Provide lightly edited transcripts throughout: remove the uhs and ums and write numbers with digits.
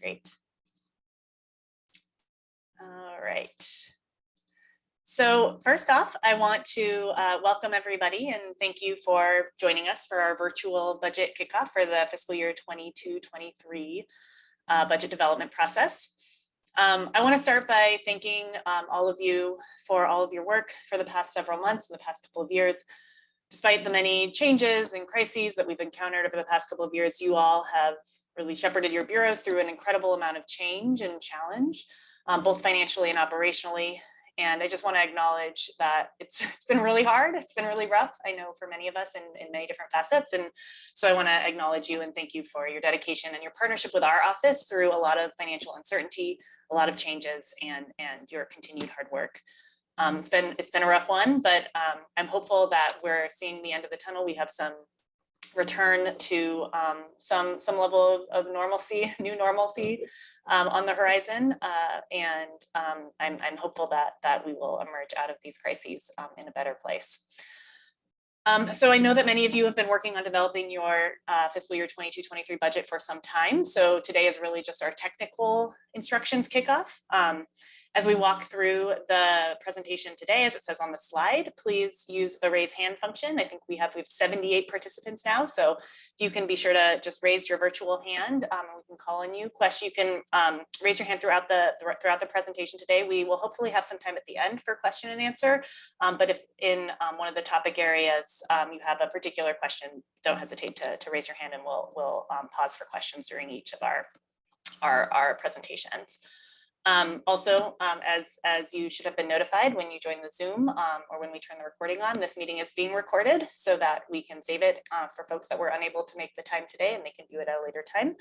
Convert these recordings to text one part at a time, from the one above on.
Great. All right. So first off, I want to welcome everybody and thank you for joining us for our virtual budget kickoff for the fiscal year 22-23 budget development process. I want to start by thanking all of you for all of your work for the past several months and the past couple of years. Despite the many changes and crises that we've encountered over the past couple of years, you all have really shepherded your bureaus through an incredible amount of change and challenge, both financially and operationally. And I just want to acknowledge that it's been really hard. It's been really rough, I know, for many of us in many different facets. And so I want to acknowledge you and thank you for your dedication and your partnership with our office through a lot of financial uncertainty, a lot of changes, and your continued hard work. It's been a rough one, but I'm hopeful that we're seeing the end of the tunnel. We have some return to some level of normalcy, new normalcy on the horizon, and I'm hopeful that we will emerge out of these crises in a better place. So I know that many of you have been working on developing your fiscal year 22-23 budget for some time. So today is really just our technical instructions kickoff. As we walk through the presentation today, as it says on the slide, please use the raise hand function. I think we have 78 participants now, so you can be sure to just raise your virtual hand and we can call on you. You can raise your hand throughout the presentation today. We will hopefully have some time at the end for question and answer, but if in one of the topic areas you have a particular question, don't hesitate to raise your hand and we'll pause for questions during each of our presentations. Also, as you should have been notified when you join the Zoom or when we turn the recording on, this meeting is being recorded so that we can save it for folks that were unable to make the time today and they can view it at a later time.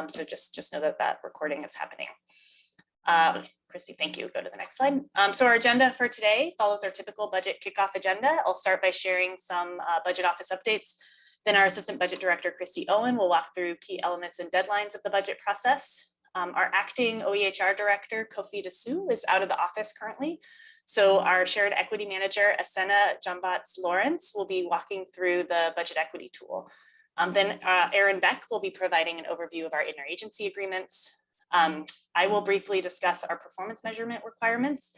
So just know that recording is happening. Christy, thank you. Go to the next slide. So our agenda for today follows our typical budget kickoff agenda. I'll start by sharing some budget office updates. Then our Assistant Budget Director, Christy Owen, will walk through key elements and deadlines of the budget process. Our acting OEHR director, Kofi Dasu, is out of the office currently. So our shared equity manager, Asena Jambats Lawrence, will be walking through the budget equity tool. Then Aaron Beck will be providing an overview of our interagency agreements. I will briefly discuss our performance measurement requirements.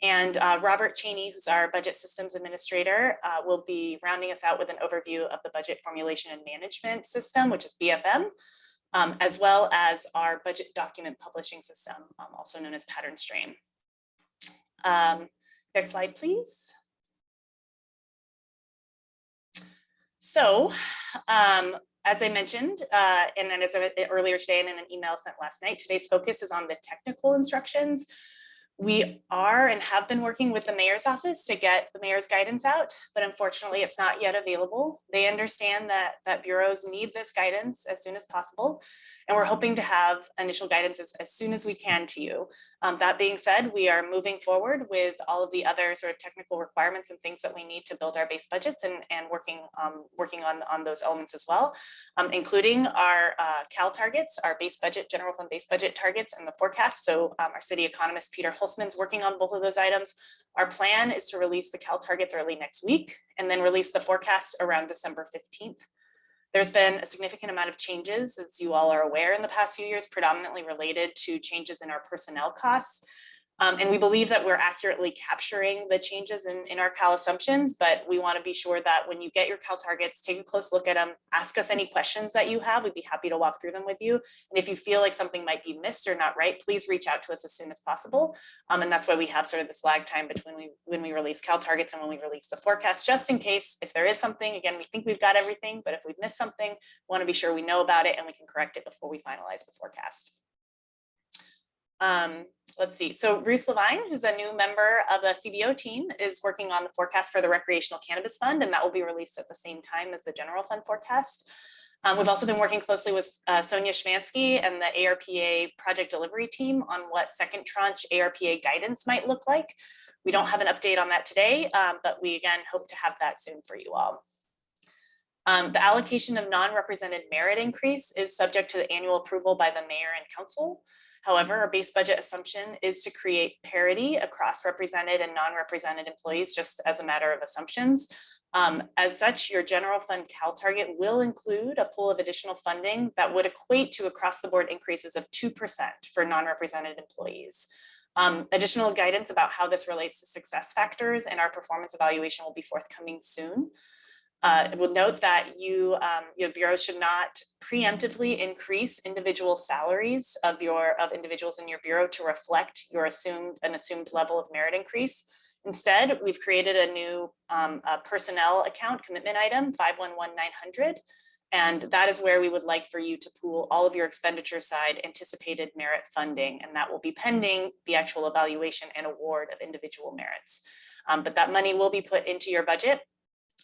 And Robert Cheney, who's our budget systems administrator, will be rounding us out with an overview of the budget formulation and management system, which is BFM. As well as our budget document publishing system, also known as Pattern Stream. Next slide, please. So, as I mentioned, and then as earlier today and in an email sent last night, today's focus is on the technical instructions. We are and have been working with the mayor's office to get the mayor's guidance out, but unfortunately it's not yet available. They understand that bureaus need this guidance as soon as possible, and we're hoping to have initial guidance as soon as we can to you. That being said, we are moving forward with all of the other sort of technical requirements and things that we need to build our base budgets and working on those elements as well, including our CAL targets, our base budget, general fund base budget targets, and the forecast. So our city economist, Peter Holzman's working on both of those items. Our plan is to release the CAL targets early next week and then release the forecast around December 15th. There's been a significant amount of changes, as you all are aware, in the past few years, predominantly related to changes in our personnel costs. And we believe that we're accurately capturing the changes in our CAL assumptions, but we want to be sure that when you get your CAL targets, take a close look at them, ask us any questions that you have. We'd be happy to walk through them with you. And if you feel like something might be missed or not right, please reach out to us as soon as possible. And that's why we have sort of this lag time between when we release CAL targets and when we release the forecast, just in case if there is something. Again, we think we've got everything, but if we've missed something, we want to be sure we know about it and we can correct it before we finalize the forecast. Let's see. So Ruth Levine, who's a new member of the Cbo team, is working on the forecast for the Recreational Cannabis Fund, and that will be released at the same time as the general fund forecast. We've also been working closely with Sonia Schmansky and the ARPA project delivery team on what second tranche ARPA guidance might look like. We don't have an update on that today, but we again hope to have that soon for you all. The allocation of non-represented merit increase is subject to the annual approval by the mayor and council. However, our base budget assumption is to create parity across represented and non-represented employees, just as a matter of assumptions. As such, your general fund Cal target will include a pool of additional funding that would equate to across the board increases of 2% for non-represented employees. Additional guidance about how this relates to success factors and our performance evaluation will be forthcoming soon. We'll note that your bureau should not preemptively increase individual salaries of individuals in your bureau to reflect your assumed level of merit increase. Instead, we've created a new personnel account commitment item 511900, and that is where we would like for you to pool all of your expenditure side anticipated merit funding, and that will be pending the actual evaluation and award of individual merits. But that money will be put into your budget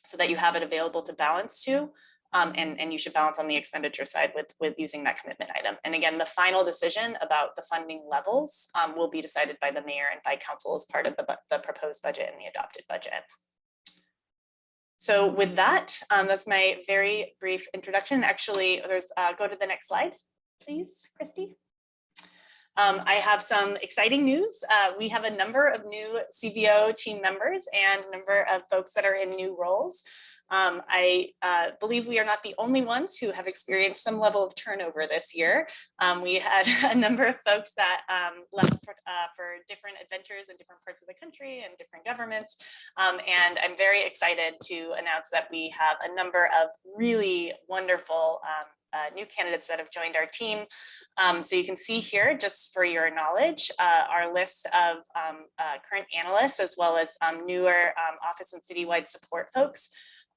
so that you have it available to balance to, and you should balance on the expenditure side with using that commitment item. And again, the final decision about the funding levels will be decided by the mayor and by council as part of the proposed budget and the adopted budget. So with that, that's my very brief introduction. Actually, go to the next slide, please, Christy. I have some exciting news. We have a number of new Cbo team members and a number of folks that are in new roles. I believe we are not the only ones who have experienced some level of turnover this year. We had a number of folks that left for different adventures in different parts of the country and different governments. And I'm very excited to announce that we have a number of really wonderful new candidates that have joined our team. So you can see here, just for your knowledge, our list of current analysts, as well as newer office and citywide support folks.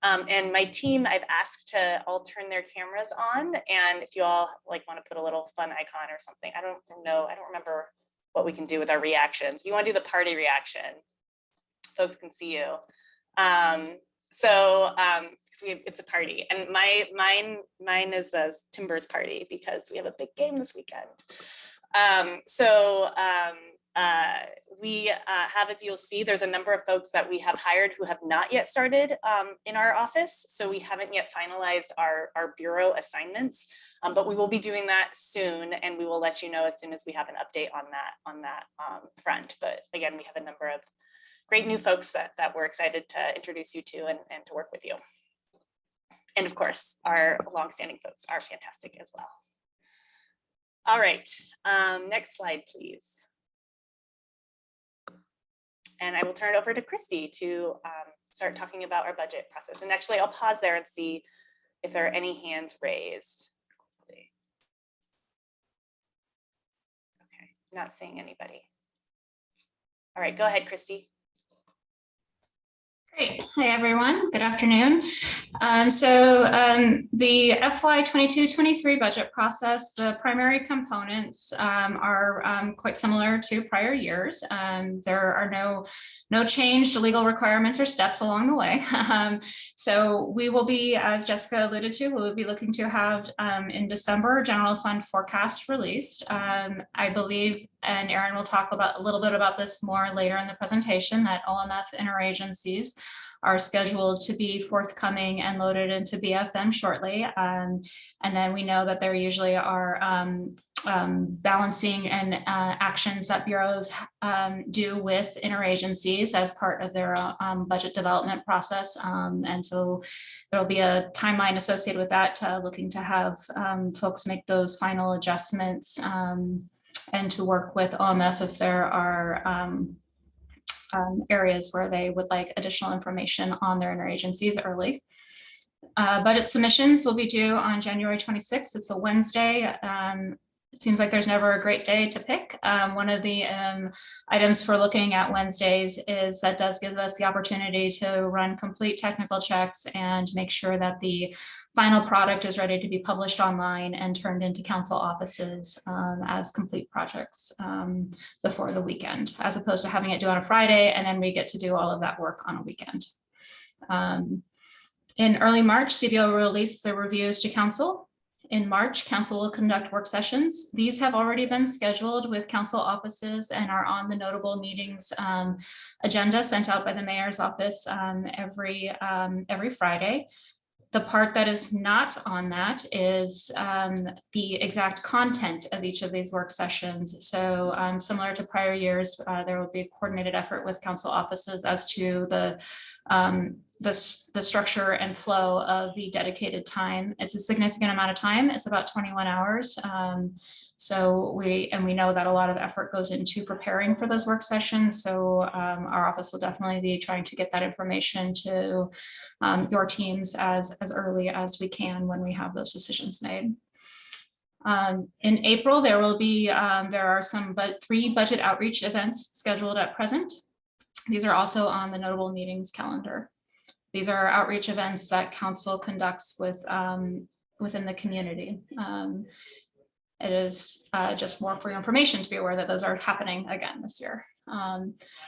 And my team, I've asked to all turn their cameras on. And if you all want to put a little fun icon or something, I don't know, I don't remember what we can do with our reactions. If you want to do the party reaction, folks can see you. It's a party, and mine is the Timbers party because we have a big game this weekend. We have, as you'll see, there's a number of folks that we have hired who have not yet started in our office. So we haven't yet finalized our bureau assignments, but we will be doing that soon, and we will let you know as soon as we have an update on that front. But again, we have a number of great new folks that we're excited to introduce you to and to work with you. And of course, our longstanding folks are fantastic as well. All right, next slide, please. And I will turn it over to Christy to start talking about our budget process. And actually, I'll pause there and see if there are any hands raised. Okay, not seeing anybody. All right, go ahead, Christy. Great. Hi, everyone. Good afternoon. The FY 22-23 budget process, the primary components are quite similar to prior years. There are no change to legal requirements or steps along the way. So we will be, as Jessica alluded to, we will be looking to have in December general fund forecast released. I believe, and Erin will talk a little bit about this more later in the presentation, that OMF interagencies are scheduled to be forthcoming and loaded into BFM shortly. And then we know that there usually are balancing and actions that bureaus do with interagencies as part of their budget development process. And so there will be a timeline associated with that, looking to have folks make those final adjustments and to work with OMF if there are areas where they would like additional information on their interagencies early. Budget submissions will be due on January 26th. It's a Wednesday. It seems like there's never a great day to pick. One of the items for looking at Wednesdays is that does give us the opportunity to run complete technical checks and make sure that the final product is ready to be published online and turned into council offices as complete projects before the weekend, as opposed to having it due on a Friday and then we get to do all of that work on a weekend. In early March, CBO released the reviews to council. In March, council will conduct work sessions. These have already been scheduled with council offices and are on the notable meetings agenda sent out by the mayor's office every Friday. The part that is not on that is the exact content of each of these work sessions. So similar to prior years, there will be a coordinated effort with council offices as to the structure and flow of the dedicated time. It's a significant amount of time. It's about 21 hours. So we know that a lot of effort goes into preparing for those work sessions. So our office will definitely be trying to get that information to your teams as early as we can when we have those decisions made. In April, there will be there are some 3 budget outreach events scheduled at present. These are also on the notable meetings calendar. These are outreach events that council conducts with within the community. It is just more for your information to be aware that those are happening again this year.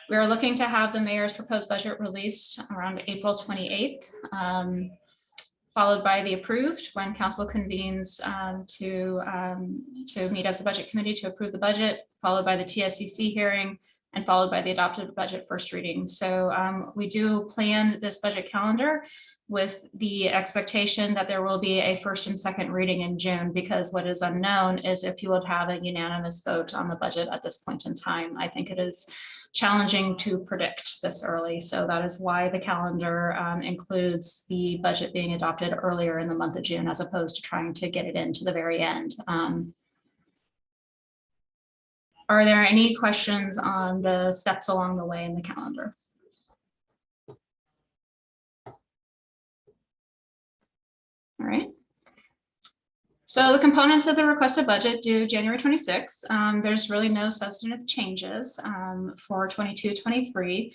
We are looking to have the mayor's proposed budget released around April 28th, followed by the approved when council convenes to meet as the budget committee to approve the budget, followed by the TSCC hearing, and followed by the adopted budget first reading. So we do plan this budget calendar with the expectation that there will be a first and second reading in June, because what is unknown is if you would have a unanimous vote on the budget at this point in time. I think it is challenging to predict this early. So that is why the calendar includes the budget being adopted earlier in the month of June, as opposed to trying to get it into the very end. Are there any questions on the steps along the way in the calendar? All right. So the components of the requested budget due January 26th. There's really no substantive changes for 22-23.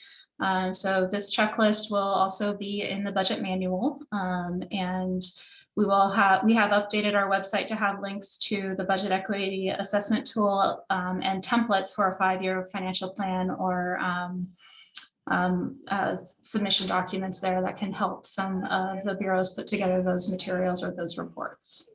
So this checklist will also be in the budget manual, and we have updated our website to have links to the budget equity assessment tool and templates for a 5-year financial plan or submission documents there that can help some of the bureaus put together those materials or those reports.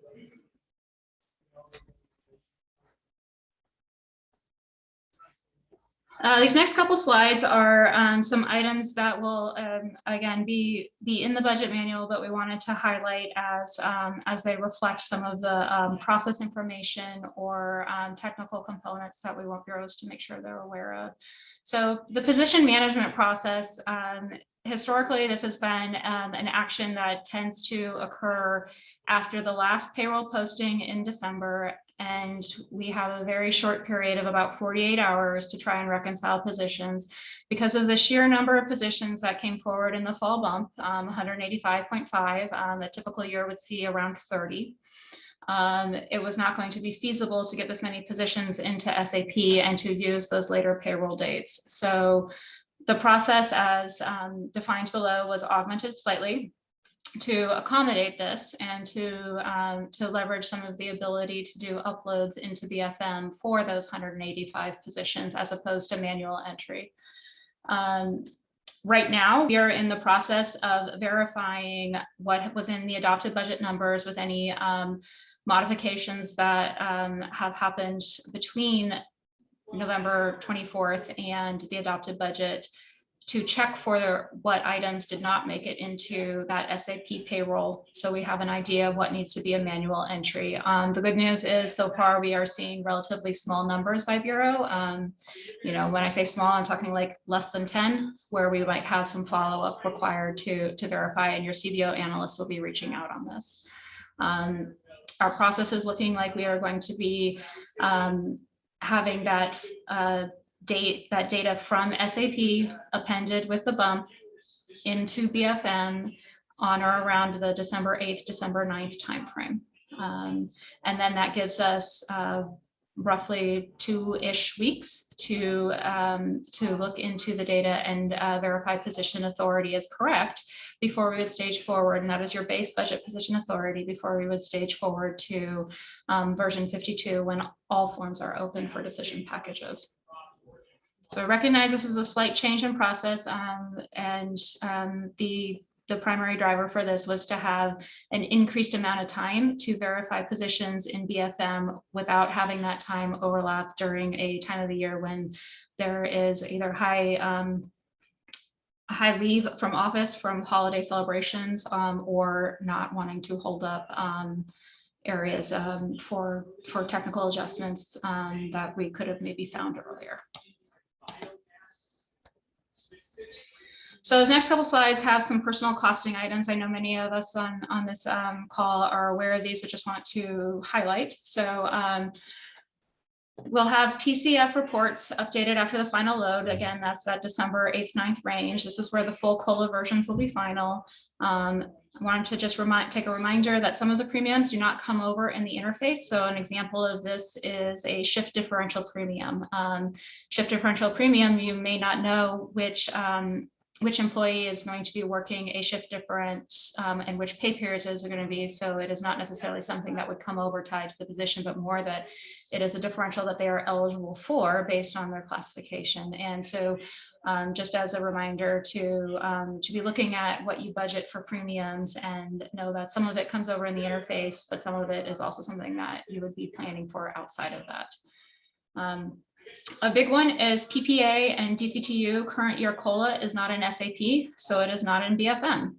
These next couple slides are some items that will again be in the budget manual, but we wanted to highlight as they reflect some of the process information or technical components that we want bureaus to make sure they're aware of. So the position management process, historically, this has been an action that tends to occur after the last payroll posting in December. And we have a very short period of about 48 hours to try and reconcile positions. Because of the sheer number of positions that came forward in the fall bump, 185.5, a typical year would see around 30. It was not going to be feasible to get this many positions into SAP and to use those later payroll dates. So the process as defined below was augmented slightly to accommodate this and to leverage some of the ability to do uploads into BFM for those 185 positions as opposed to manual entry. Right now, we are in the process of verifying what was in the adopted budget numbers with any modifications that have happened between November 24th and the adopted budget, to check for what items did not make it into that SAP payroll. So we have an idea of what needs to be a manual entry. The good news is so far we are seeing relatively small numbers by bureau. You know, when I say small, I'm talking like less than 10, where we might have some follow-up required to verify, and your CBO analyst will be reaching out on this. Our process is looking like we are going to be having that data from SAP appended with the bump into BFM on or around the December 8th, December 9th timeframe. And then that gives us roughly 2-ish weeks to look into the data and verify position authority is correct before we would stage forward. And that is your base budget position authority before we would stage forward to version 52 when all forms are open for decision packages. So I recognize this is a slight change in process, and the primary driver for this was to have an increased amount of time to verify positions in BFM without having that time overlap during a time of the year when there is either high high leave from office from holiday celebrations, or not wanting to hold up areas for technical adjustments that we could have maybe found earlier. So those next couple slides have some personal costing items. I know many of us on this call are aware of these, but just want to highlight. So we'll have PCF reports updated after the final load. Again, that's that December 8th, 9th range. This is where the full COLA versions will be final. I wanted to just take a reminder that some of the premiums do not come over in the interface. So an example of this is a shift differential premium. Shift differential premium, you may not know which employee is going to be working a shift difference and which pay periods those are going to be. So it is not necessarily something that would come over tied to the position, but more that it is a differential that they are eligible for based on their classification. And so just as a reminder to be looking at what you budget for premiums and know that some of it comes over in the interface, but some of it is also something that you would be planning for outside of that. A big one is Ppa and Dctu. Current year COLA is not in SAP, so it is not in BFM.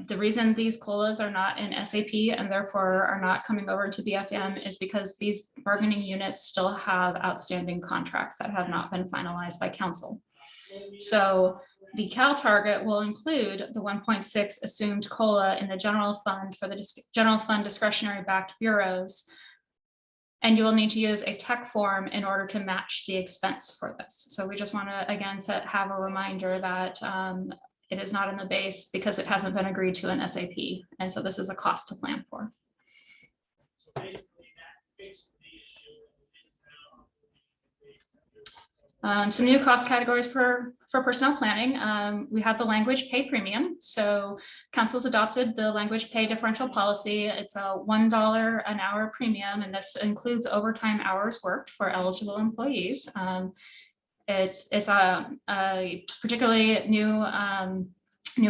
The reason these COLAs are not in SAP and therefore are not coming over to BFM is because these bargaining units still have outstanding contracts that have not been finalized by council. So the Cal target will include the 1.6 assumed COLA in the general fund for the general fund discretionary backed bureaus. And you will need to use a tech form in order to match the expense for this. So we just want to, again, have a reminder that it is not in the base because it hasn't been agreed to in SAP. And so this is a cost to plan for. So basically that fixed the issue. Some new cost categories for personnel planning. We have the language pay premium. So council's adopted the language pay differential policy. It's a $1 an hour premium, and this includes overtime hours worked for eligible employees. It's a particularly new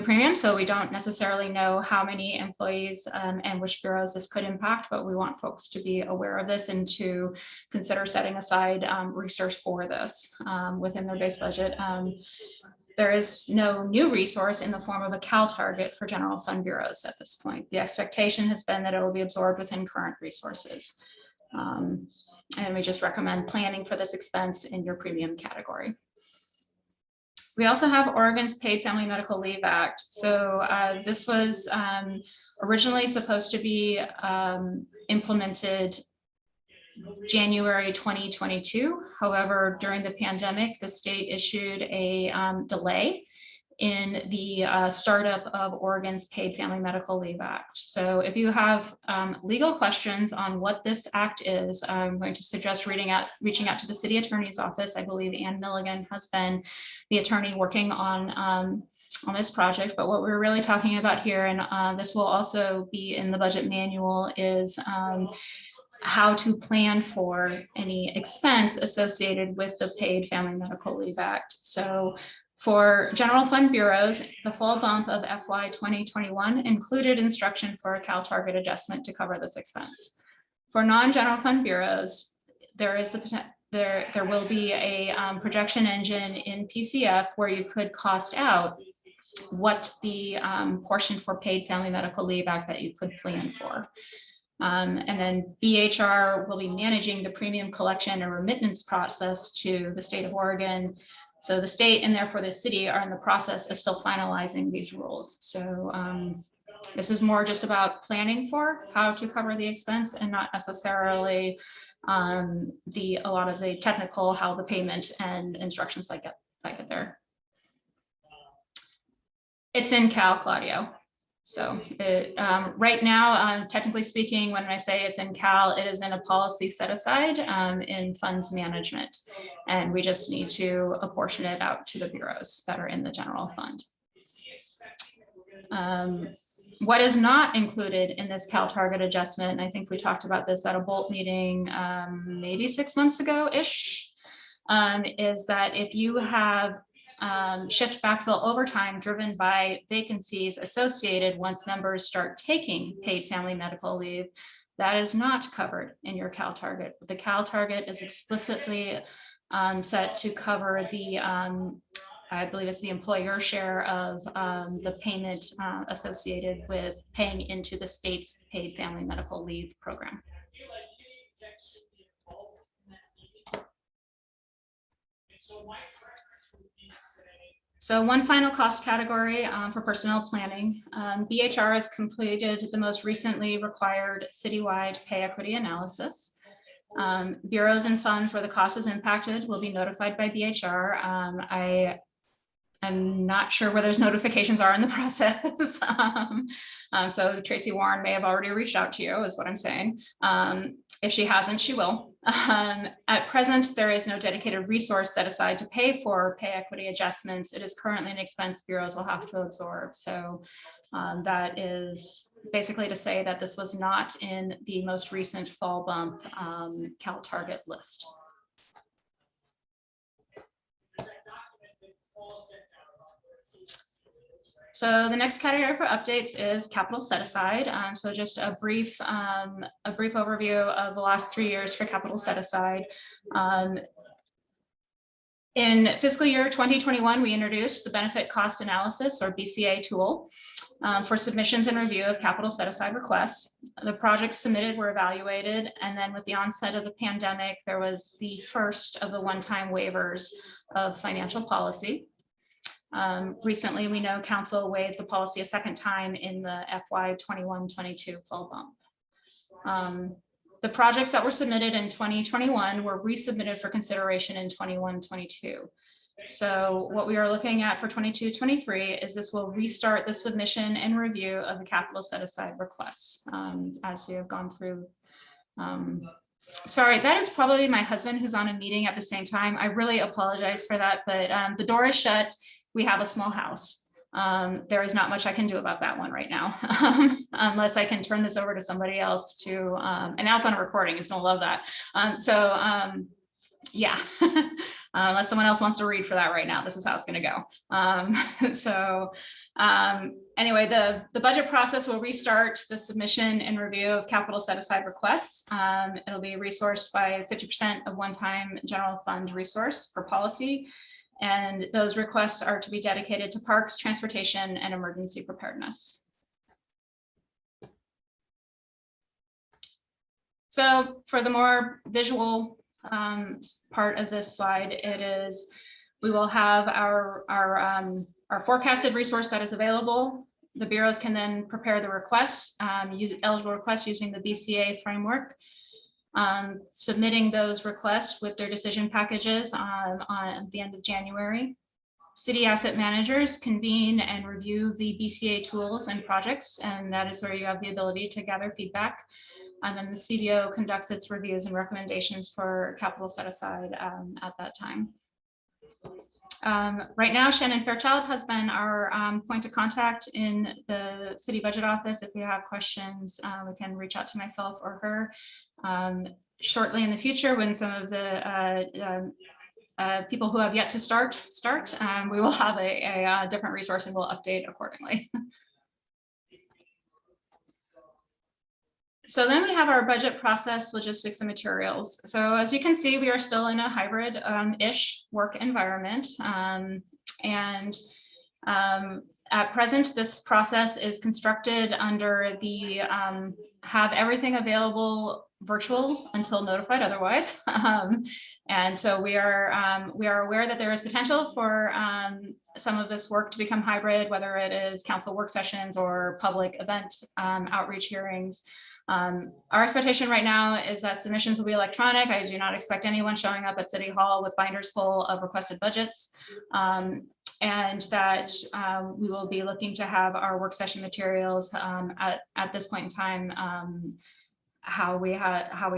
premium, so we don't necessarily know how many employees and which bureaus this could impact, but we want folks to be aware of this and to consider setting aside research for this within their base budget. There is no new resource in the form of a Cal target for general fund bureaus at this point. The expectation has been that it will be absorbed within current resources. And we just recommend planning for this expense in your premium category. We also have Oregon's Paid Family Medical Leave Act. So this was originally supposed to be implemented January 2022. However, during the pandemic, the state issued a delay in the startup of Oregon's Paid Family Medical Leave Act. So if you have legal questions on what this act is, I'm going to suggest reaching out to the city attorney's office. I believe Ann Milligan has been the attorney working on this project, but what we're really talking about here, and this will also be in the budget manual, is how to plan for any expense associated with the Paid Family Medical Leave Act. So for general fund bureaus, the full bump of FY 2021 included instruction for a Cal target adjustment to cover this expense. For non-general fund bureaus, there will be a projection engine in PCF where you could cost out what the portion for Paid Family Medical Leave Act that you could plan for. And then BHR will be managing the premium collection and remittance process to the state of Oregon. So the state and therefore the city are in the process of still finalizing these rules. So this is more just about planning for how to cover the expense and not necessarily a lot of the technical, how the payment and instructions like it there. It's in Cal, Claudio. So right now, technically speaking, when I say it's in Cal, it is in a policy set aside in funds management. And we just need to apportion it out to the bureaus that are in the general fund. What is not included in this Cal target adjustment, and I think we talked about this at a Bolt meeting maybe 6 months ago-ish, is that if you have shift backfill overtime driven by vacancies associated once members start taking paid family medical leave, that is not covered in your Cal target. The Cal target is explicitly set to cover the I believe it's the employer share of the payment associated with paying into the state's paid family medical leave program. I feel like any exec should be involved in that meeting. And so my preference would be to say, So one final cost category for personnel planning. BHR has completed the most recently required citywide pay equity analysis. Bureaus and funds where the cost is impacted will be notified by BHR. I'm not sure where those notifications are in the process. So Tracy Warren may have already reached out to you, is what I'm saying. If she hasn't, she will. At present, there is no dedicated resource set aside to pay for pay equity adjustments. It is currently an expense bureaus will have to absorb. So that is basically to say that this was not in the most recent fall bump Cal Target list. that document that Paul sent out about where it seems to be, right? So the next category for updates is capital set aside. So just a brief overview of the last 3 years for capital set aside. In fiscal year 2021, we introduced the benefit cost analysis, or BCA tool, for submissions and review of capital set aside requests. The projects submitted were evaluated, and then with the onset of the pandemic, there was the first of the one-time waivers of financial policy. Recently, we know council waived the policy a second time in the FY 21-22 fall bump. The projects that were submitted in 2021 were resubmitted for consideration in 21-22. So what we are looking at for 22-23 is this will restart the submission and review of the capital set aside requests as we have gone through. Sorry, that is probably my husband who's on a meeting at the same time. I really apologize for that, but the door is shut. We have a small house. There is not much I can do about that one right now, unless I can turn this over to somebody else to, and now it's on a recording, it's gonna love that. Yeah, unless someone else wants to read for that right now, this is how it's gonna go. Anyway, the budget process will restart the submission and review of capital set aside requests. It'll be resourced by 50% of one-time general fund resource for policy. And those requests are to be dedicated to parks, transportation, and emergency preparedness. So for the more visual part of this slide, it is, we will have our forecasted resource that is available. The bureaus can then prepare the requests, eligible requests using the BCA framework. Submitting those requests with their decision packages on the end of January. City asset managers convene and review the BCA tools and projects, and that is where you have the ability to gather feedback. And then the CBO conducts its reviews and recommendations for capital set aside at that time. Right now, Shannon Fairchild has been our point of contact in the city budget office. If you have questions, we can reach out to myself or her. Shortly in the future, when some of the people who have yet to start, we will have a different resource and we'll update accordingly. So then we have our budget process, logistics, and materials. So as you can see, we are still in a hybrid-ish work environment. At present, this process is constructed under the have everything available virtual until notified otherwise. And so we are aware that there is potential for some of this work to become hybrid, whether it is council work sessions or public event outreach hearings. Our expectation right now is that submissions will be electronic. I do not expect anyone showing up at City Hall with binders full of requested budgets, and that we will be looking to have our work session materials at this point in time, how we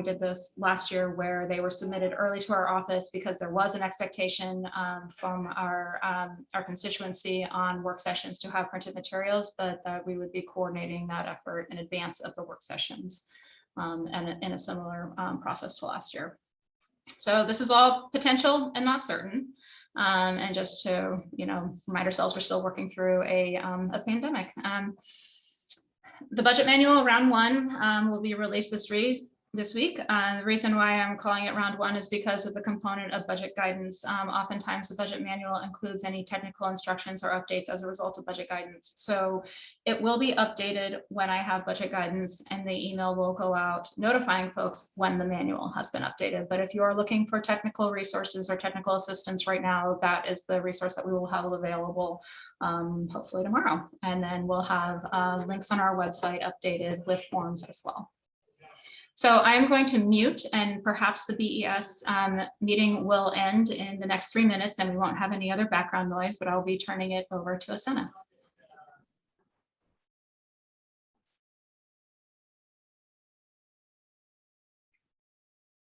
did this last year, where they were submitted early to our office because there was an expectation from our constituency on work sessions to have printed materials, but that we would be coordinating that effort in advance of the work sessions, and in a similar process to last year. So this is all potential and not certain. And just to, remind ourselves, we're still working through a pandemic. The budget manual round 1 will be released this week. The reason why I'm calling it round one is because of the component of budget guidance. Oftentimes the budget manual includes any technical instructions or updates as a result of budget guidance. So it will be updated when I have budget guidance, and the email will go out notifying folks when the manual has been updated. But if you're looking for technical resources or technical assistance right now, that is the resource that we will have available hopefully tomorrow. And then we'll have links on our website updated with forms as well. So I'm going to mute, and perhaps the BES meeting will end in the next 3 minutes, and we won't have any other background noise, but I'll be turning it over to Asena.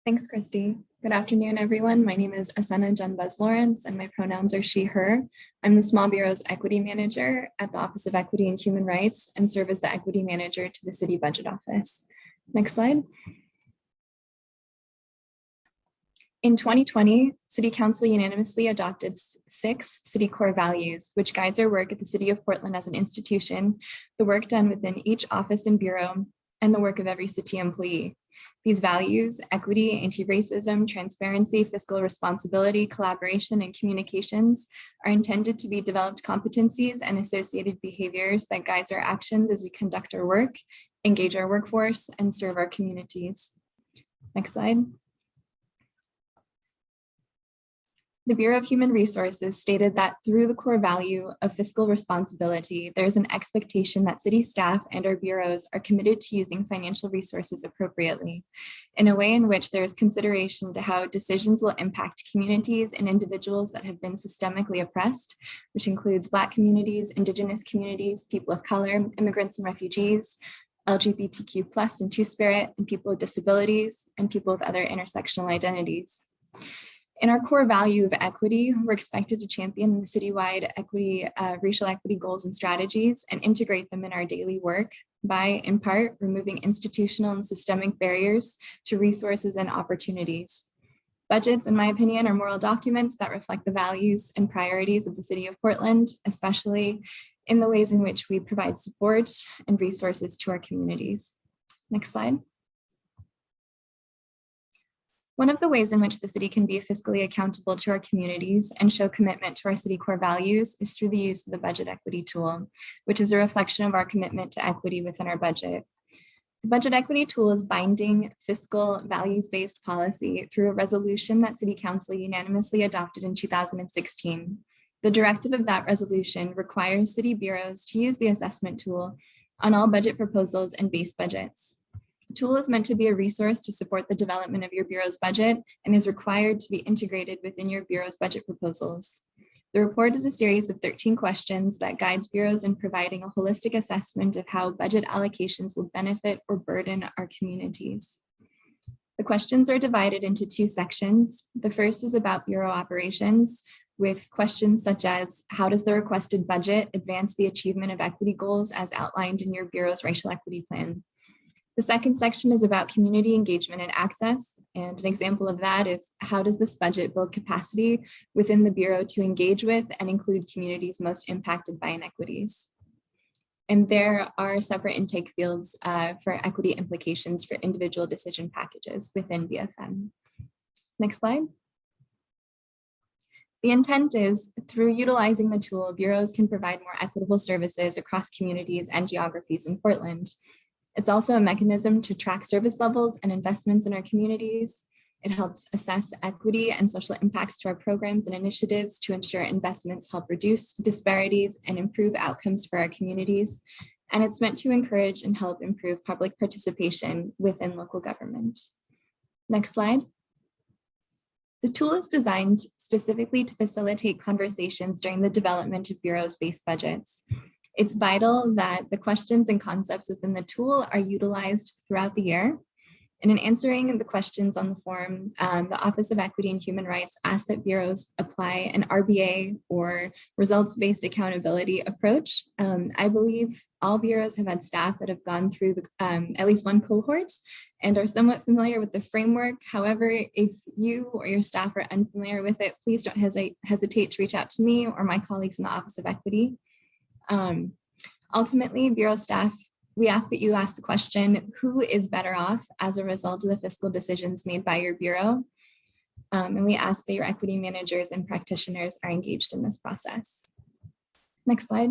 Thanks, Christy. Good afternoon, everyone. My name is Asena Junbuz Lawrence, and my pronouns are she, her. I'm the Small Bureau's Equity Manager at the Office of Equity and Human Rights and serve as the Equity Manager to the City Budget Office. Next slide. In 2020, City Council unanimously adopted 6 city core values, which guides our work at the City of Portland as an institution, the work done within each office and bureau, and the work of every city employee. These values, equity, anti-racism, transparency, fiscal responsibility, collaboration, and communications, are intended to be developed competencies and associated behaviors that guides our actions as we conduct our work, engage our workforce, and serve our communities. Next slide. The Bureau of Human Resources stated that through the core value of fiscal responsibility, there is an expectation that city staff and our bureaus are committed to using financial resources appropriately in a way in which there is consideration to how decisions will impact communities and individuals that have been systemically oppressed, which includes Black communities, Indigenous communities, people of color, immigrants and refugees, LGBTQ+ and Two-Spirit, and people with disabilities, and people with other intersectional identities. In our core value of equity, we're expected to champion the citywide equity, racial equity goals and strategies and integrate them in our daily work by, in part, removing institutional and systemic barriers to resources and opportunities. Budgets, in my opinion, are moral documents that reflect the values and priorities of the City of Portland, especially in the ways in which we provide support and resources to our communities. Next slide. One of the ways in which the city can be fiscally accountable to our communities and show commitment to our city core values is through the use of the budget equity tool, which is a reflection of our commitment to equity within our budget. The budget equity tool is binding fiscal values-based policy through a resolution that City Council unanimously adopted in 2016. The directive of that resolution requires city bureaus to use the assessment tool on all budget proposals and base budgets. The tool is meant to be a resource to support the development of your bureau's budget and is required to be integrated within your bureau's budget proposals. The report is a series of 13 questions that guides bureaus in providing a holistic assessment of how budget allocations will benefit or burden our communities. The questions are divided into 2 sections. The first is about bureau operations, with questions such as, how does the requested budget advance the achievement of equity goals as outlined in your bureau's racial equity plan? The second section is about community engagement and access, and an example of that is, how does this budget build capacity within the Bureau to engage with and include communities most impacted by inequities? And there are separate intake fields for equity implications for individual decision packages within BFM. Next slide. The intent is, through utilizing the tool, bureaus can provide more equitable services across communities and geographies in Portland. It's also a mechanism to track service levels and investments in our communities. It helps assess equity and social impacts to our programs and initiatives to ensure investments help reduce disparities and improve outcomes for our communities. And it's meant to encourage and help improve public participation within local government. Next slide. The tool is designed specifically to facilitate conversations during the development of bureaus' base budgets. It's vital that the questions and concepts within the tool are utilized throughout the year. And in answering the questions on the form, the Office of Equity and Human Rights asks that bureaus apply an RBA or results-based accountability approach. I believe all bureaus have had staff that have gone through at least one cohort and are somewhat familiar with the framework. However, if you or your staff are unfamiliar with it, please don't hesitate to reach out to me or my colleagues in the Office of Equity. Ultimately, bureau staff we ask that you ask the question, who is better off as a result of the fiscal decisions made by your bureau? And we ask that your equity managers and practitioners are engaged in this process. Next slide.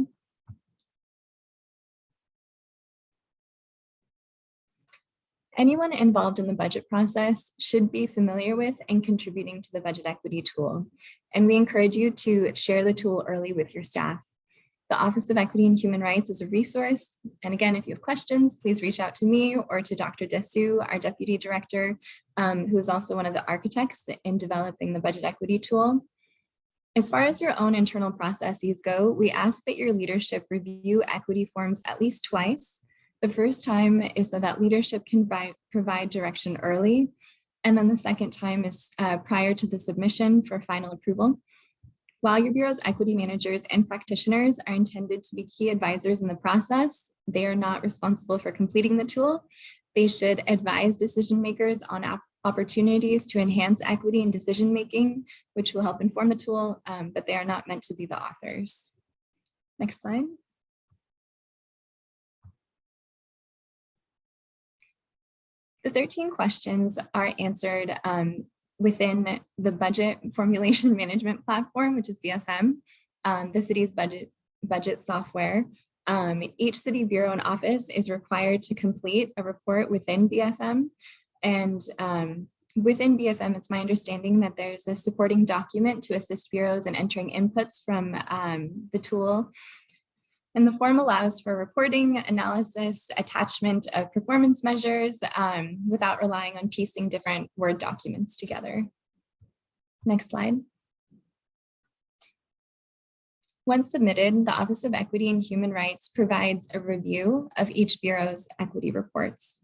Anyone involved in the budget process should be familiar with and contributing to the budget equity tool. And we encourage you to share the tool early with your staff. The Office of Equity and Human Rights is a resource. And again, if you have questions, please reach out to me or to Dr. Dctu, our Deputy Director, who is also one of the architects in developing the budget equity tool. As far as your own internal processes go, we ask that your leadership review equity forms at least twice. The first time is so that leadership can provide direction early. And then the second time is prior to the submission for final approval. While your Bureau's equity managers and practitioners are intended to be key advisors in the process, they are not responsible for completing the tool. They should advise decision makers on opportunities to enhance equity in decision making, which will help inform the tool, but they are not meant to be the authors. Next slide. The 13 questions are answered within the budget formulation management platform, which is BFM, the city's budget software. Each city bureau and office is required to complete a report within BFM. And within BFM, it's my understanding that there's a supporting document to assist bureaus in entering inputs from the tool. And the form allows for reporting, analysis, attachment of performance measures without relying on piecing different Word documents together. Next slide. Once submitted, the Office of Equity and Human Rights provides a review of each bureau's equity reports.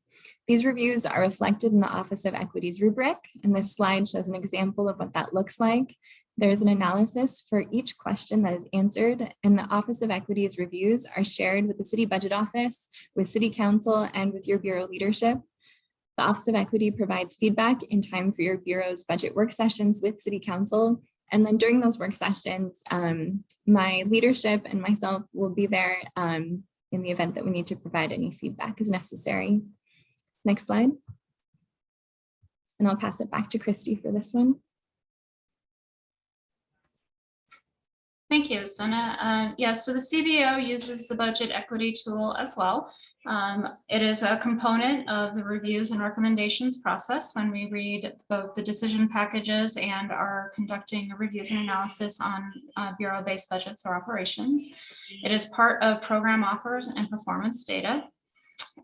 These reviews are reflected in the Office of Equity's rubric, and this slide shows an example of what that looks like. There's an analysis for each question that is answered, and the Office of Equity's reviews are shared with the City Budget Office, with City Council, and with your Bureau leadership. The Office of Equity provides feedback in time for your Bureau's budget work sessions with City Council, and then during those work sessions, my leadership and myself will be there in the event that we need to provide any feedback as necessary. Next slide. And I'll pass it back to Christy for this one. Thank you, Sana. Yes, so the CBO uses the budget equity tool as well. It is a component of the reviews and recommendations process when we read both the decision packages and are conducting reviews and analysis on bureau-based budgets or operations. It is part of program offers and performance data.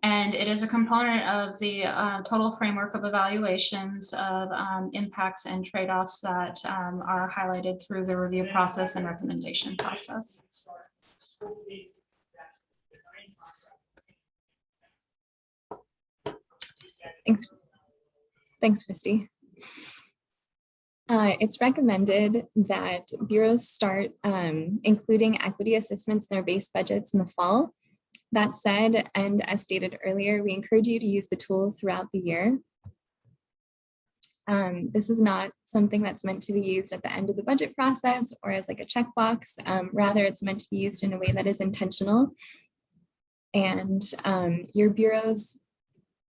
And it is a component of the total framework of evaluations of impacts and trade-offs that are highlighted through the review process and recommendation process. Thanks, Christy. It's recommended that bureaus start including equity assessments in their base budgets in the fall. That said, and as stated earlier, we encourage you to use the tool throughout the year. This is not something that's meant to be used at the end of the budget process or as like a checkbox. Rather, it's meant to be used in a way that is intentional. And your bureau's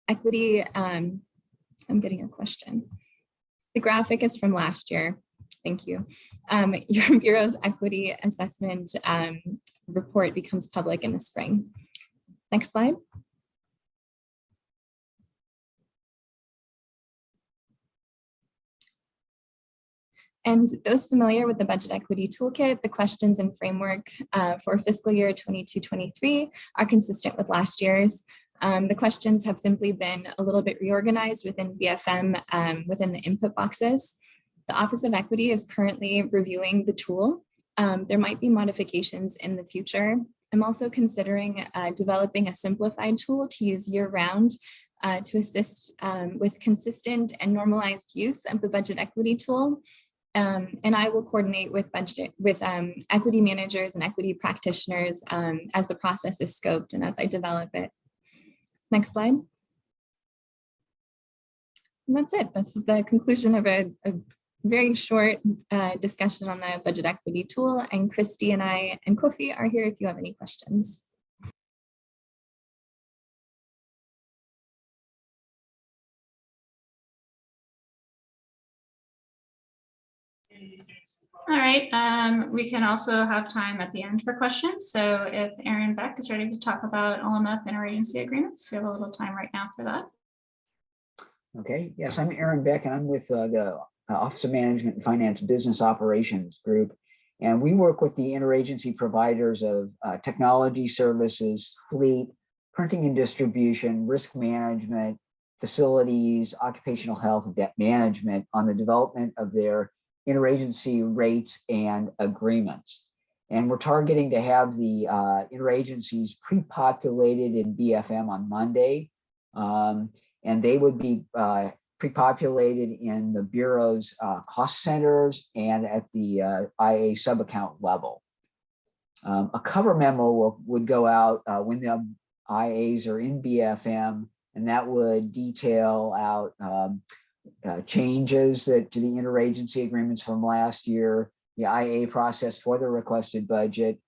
equity, I'm getting a question. The graphic is from last year. Thank you. Your bureau's equity assessment report becomes public in the spring. Next slide. And those familiar with the Budget Equity Toolkit, the questions and framework for fiscal year 22-23 are consistent with last year's. The questions have simply been a little bit reorganized within BFM within the input boxes. The Office of Equity is currently reviewing the tool. There might be modifications in the future. I'm also considering developing a simplified tool to use year-round to assist with consistent and normalized use of the budget equity tool. And I will coordinate with equity managers and equity practitioners as the process is scoped and as I develop it. Next slide. And that's it. This is the conclusion of a very short discussion on the budget equity tool, and Christy and I and Kofi are here if you have any questions. All right, we can also have time at the end for questions. So if Erin Beck is ready to talk about OMF interagency agreements, we have a little time right now for that. Okay, yes, I'm Erin Beck, and I'm with the Office of Management and Finance Business Operations Group. And we work with the interagency providers of technology services, fleet, printing and distribution, risk management, facilities, occupational health, and debt management on the development of their interagency rates and agreements. And we're targeting to have the interagencies pre-populated in BFM on Monday. And they would be pre-populated in the Bureau's cost centers and at the IA sub-account level. A cover memo would go out when the IAs are in BFM, and that would detail out changes to the interagency agreements from last year, the IA process for the requested budget,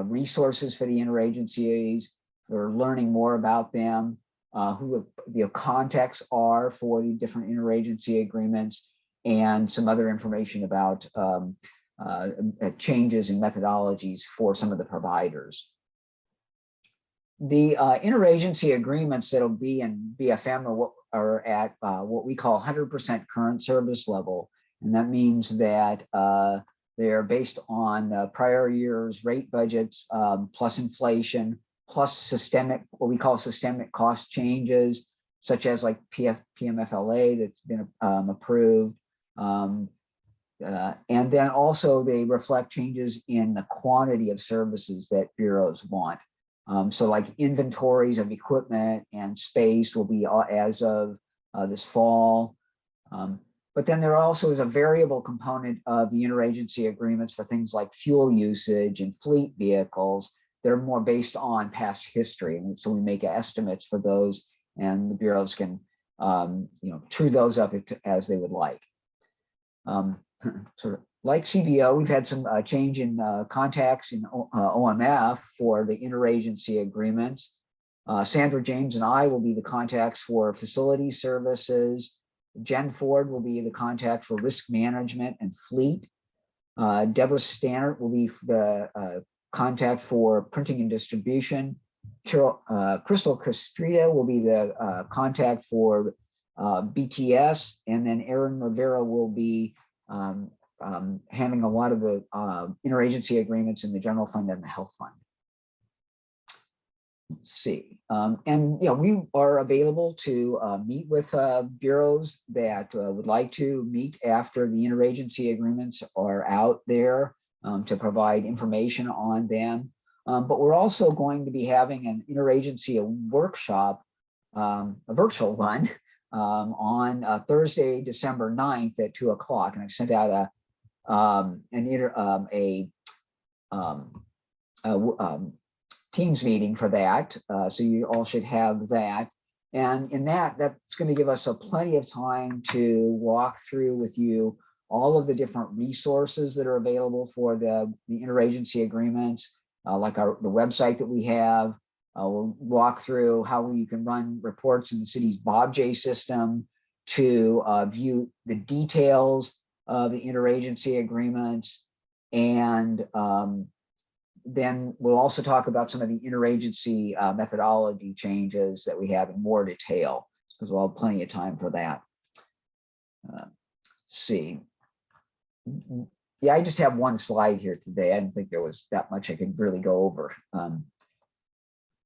resources for the interagencies, or learning more about them, who the contacts are for the different interagency agreements, and some other information about changes in methodologies for some of the providers. The interagency agreements that'll be in BFM are at what we call 100% current service level. And that means that they're based on prior year's rate budgets plus inflation, plus systemic, what we call systemic cost changes, such as like PMFLA that's been approved. And then also they reflect changes in the quantity of services that bureaus want. So like inventories of equipment and space will be as of this fall. But then there also is a variable component of the interagency agreements for things like fuel usage and fleet vehicles. They're more based on past history. And so we make estimates for those, and the bureaus can true those up as they would like. Sort of like CBO, we've had some change in contacts in OMF for the interagency agreements. Sandra James and I will be the contacts for facility services. Jen Ford will be the contact for risk management and fleet. Deborah Stannert will be the contact for printing and distribution. Crystal Castrita will be the contact for BTS, and then Erin Rivera will be handling a lot of the interagency agreements in the general fund and the health fund. Let's see, and we are available to meet with bureaus that would like to meet after the interagency agreements are out there to provide information on them. But we're also going to be having an interagency workshop, a virtual one, on Thursday, December 9th at 2 o'clock. And I've sent out a Teams meeting for that. So you all should have that. And in that's going to give us plenty of time to walk through with you all of the different resources that are available for the interagency agreements, like the website that we have. We'll walk through how you can run reports in the city's BobJ system to view the details of the interagency agreements. And then we'll also talk about some of the interagency methodology changes that we have in more detail, because we'll have plenty of time for that. Let's see. Yeah, I just have one slide here today. I didn't think there was that much I could really go over.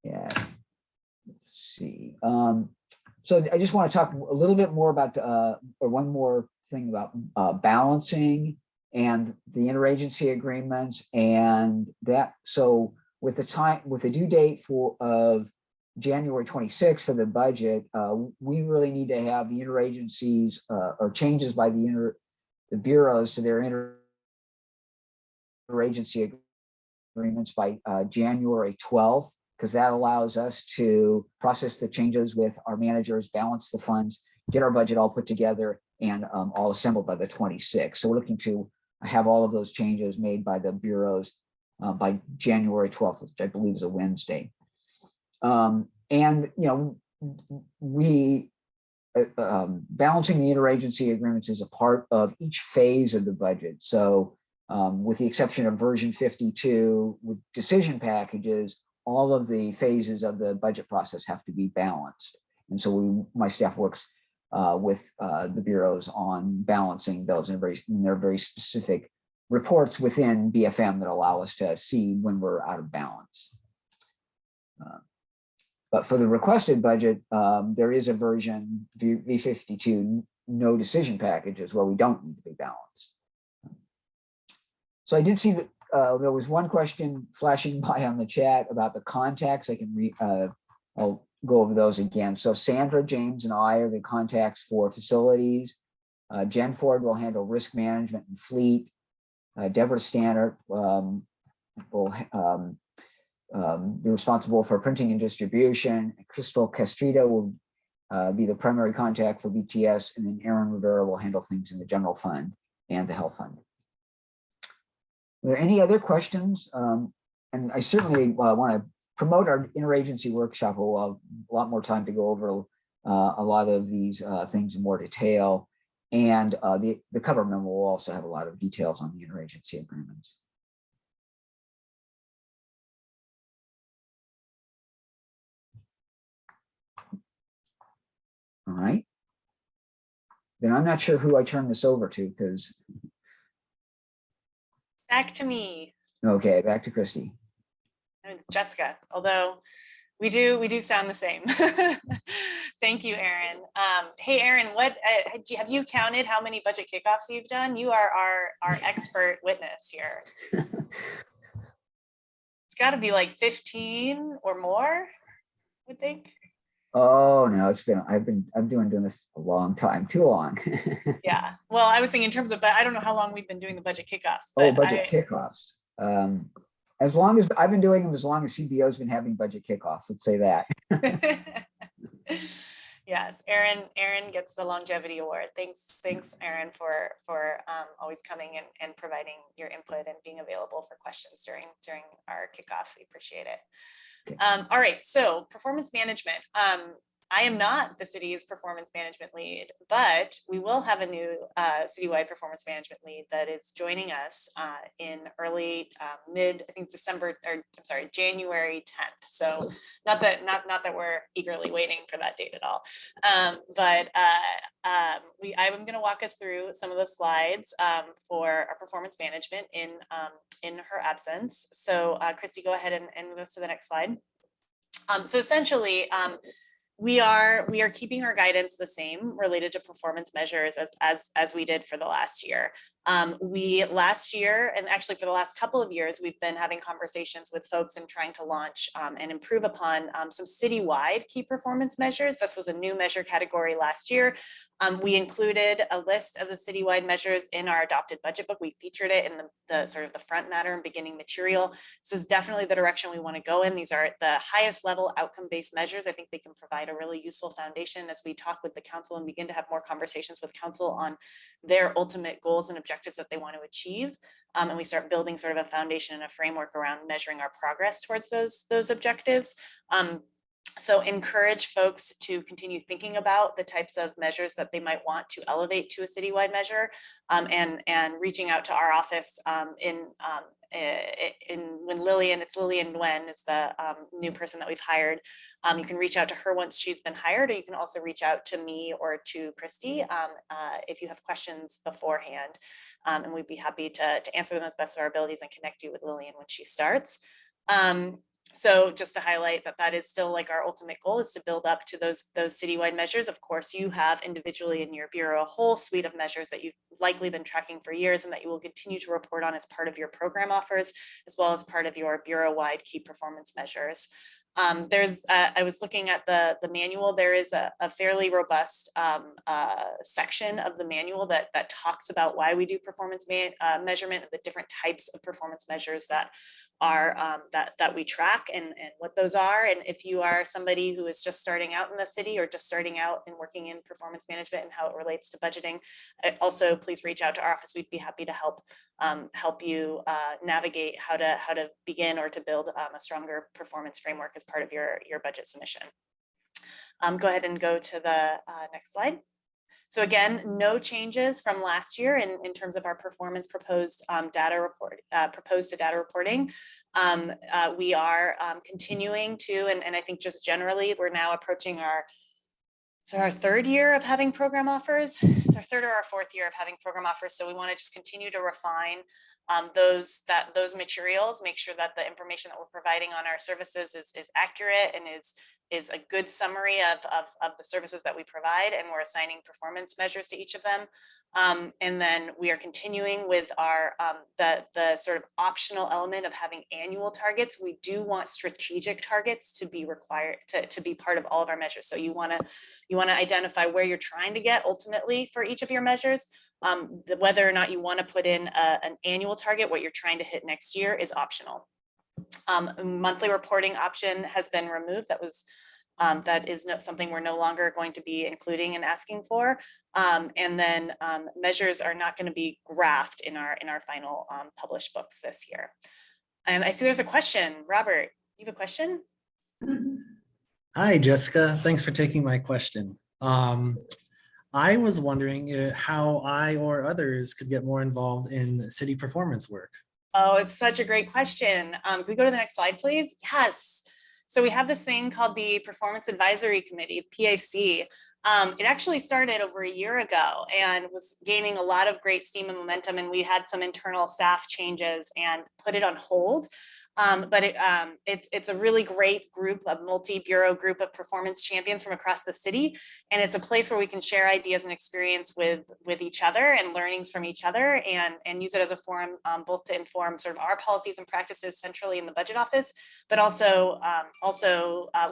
Yeah, let's see. So I just want to talk a little bit more about, or one more thing about balancing and the interagency agreements, and that. So with the due date of January 26th for the budget, we really need to have the interagencies or changes by the bureaus to their interagency agreements by January 12th, because that allows us to process the changes with our managers, balance the funds, get our budget all put together, and all assembled by the 26th. So we're looking to have all of those changes made by the bureaus by January 12th, which I believe is a Wednesday. And we balancing the interagency agreements is a part of each phase of the budget. So with the exception of version 52, with decision packages, all of the phases of the budget process have to be balanced. And so my staff works with the bureaus on balancing those, and there are very specific reports within BFM that allow us to see when we're out of balance. But for the requested budget, there is a version V52, no decision packages, where we don't need to be balanced. So I did see that there was one question flashing by on the chat about the contacts. I can I'll go over those again. So Sandra, James, and I are the contacts for facilities. Jen Ford will handle risk management and fleet. Deborah Stannard will be responsible for printing and distribution. Crystal Castrito will be the primary contact for BTS, and then Aaron Rivera will handle things in the general fund and the health fund. Are there any other questions? And I certainly want to promote our interagency workshop. We'll have a lot more time to go over a lot of these things in more detail. And the cover memo will also have a lot of details on the interagency agreements. All right. Then I'm not sure who I turn this over to, because. Back to me. Okay, back to Christy. It's Jessica, although we do sound the same. Thank you, Aaron. Hey, Aaron, what have you counted how many budget kickoffs you've done? You are our expert witness here. It's got to be like 15 or more, I would think. Oh no, I'm doing this a long time, too long. Yeah, well, I was thinking in terms of, but I don't know how long we've been doing the budget kickoffs. But budget kickoffs. As long as I've been doing them, as long as CBO's been having budget kickoffs, let's say that. Yes, Aaron gets the longevity award. Thanks, Aaron, for always coming and providing your input and being available for questions during our kickoff. We appreciate it. Okay. All right, so performance management. I am not the city's performance management lead, but we will have a new citywide performance management lead that is joining us in early I think December, or I'm sorry, January 10th. So not that we're eagerly waiting for that date at all, but I'm going to walk us through some of the slides for our performance management in her absence. So Christy, go ahead and move us to the next slide. So essentially, we are keeping our guidance the same related to performance measures as we did for the last year. Last year, and actually for the last couple of years, we've been having conversations with folks and trying to launch and improve upon some citywide key performance measures. This was a new measure category last year. We included a list of the citywide measures in our adopted budget book. We featured it in the sort of the front matter and beginning material. This is definitely the direction we want to go in. These are the highest level outcome-based measures. I think they can provide a really useful foundation as we talk with the council and begin to have more conversations with council on their ultimate goals and objectives that they want to achieve. And we start building sort of a foundation and a framework around measuring our progress towards those objectives. So encourage folks to continue thinking about the types of measures that they might want to elevate to a citywide measure, and reaching out to our office when Lillian Nguyen is the new person that we've hired. You can reach out to her once she's been hired, or you can also reach out to me or to Christy if you have questions beforehand, and we'd be happy to answer them as best of our abilities and connect you with Lillian when she starts. So just to highlight that is still like our ultimate goal, is to build up to those citywide measures. Of course, you have individually in your bureau a whole suite of measures that you've likely been tracking for years and that you will continue to report on as part of your program offers, as well as part of your bureau-wide key performance measures. I was looking at the manual. There is a fairly robust section of the manual that talks about why we do performance measurement and the different types of performance measures that are that we track and what those are. And if you are somebody who is just starting out in the city or just starting out and working in performance management and how it relates to budgeting, also please reach out to our office. We'd be happy to help you navigate how to begin or to build a stronger performance framework as part of your budget submission. Go ahead and go to the next slide. So again, no changes from last year in terms of our performance proposed data report, proposed to data reporting. We are continuing to, and I think just generally, we're now approaching our third year of having program offers. It's our third or our fourth year of having program offers. So we want to just continue to refine those materials, make sure that the information that we're providing on our services is accurate and is a good summary of the services that we provide, and we're assigning performance measures to each of them. And then we are continuing with our the sort of optional element of having annual targets. We do want strategic targets to be required to be part of all of our measures. So you want to identify where you're trying to get ultimately for each of your measures. Whether or not you want to put in an annual target, what you're trying to hit next year is optional. Monthly reporting option has been removed. That is something we're no longer going to be including and asking for. And then measures are not going to be graphed in our final published books this year. And I see there's a question. Robert, you have a question? Hi, Jessica. Thanks for taking my question. I was wondering how I or others could get more involved in city performance work. Oh, it's such a great question. Can we go to the next slide, please? Yes. So we have this thing called the Performance Advisory Committee, PAC. It actually started over a year ago and was gaining a lot of great steam and momentum, and we had some internal staff changes and put it on hold. But it's a really great group, a multi-bureau group of performance champions from across the city. And it's a place where we can share ideas and experience with each other and learnings from each other, and use it as a forum both to inform sort of our policies and practices centrally in the budget office, but also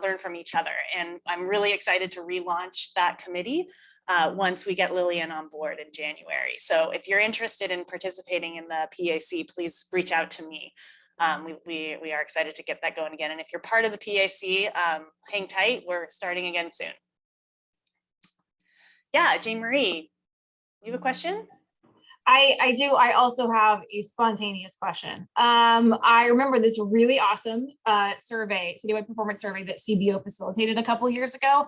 learn from each other. And I'm really excited to relaunch that committee once we get Lillian on board in January. So if you're interested in participating in the PAC, please reach out to me. We are excited to get that going again. And if you're part of the PAC, hang tight, we're starting again soon. Yeah, Jean Marie, you have a question? I do. I also have a spontaneous question. I remember this really awesome survey, citywide performance survey that CBO facilitated a couple of years ago.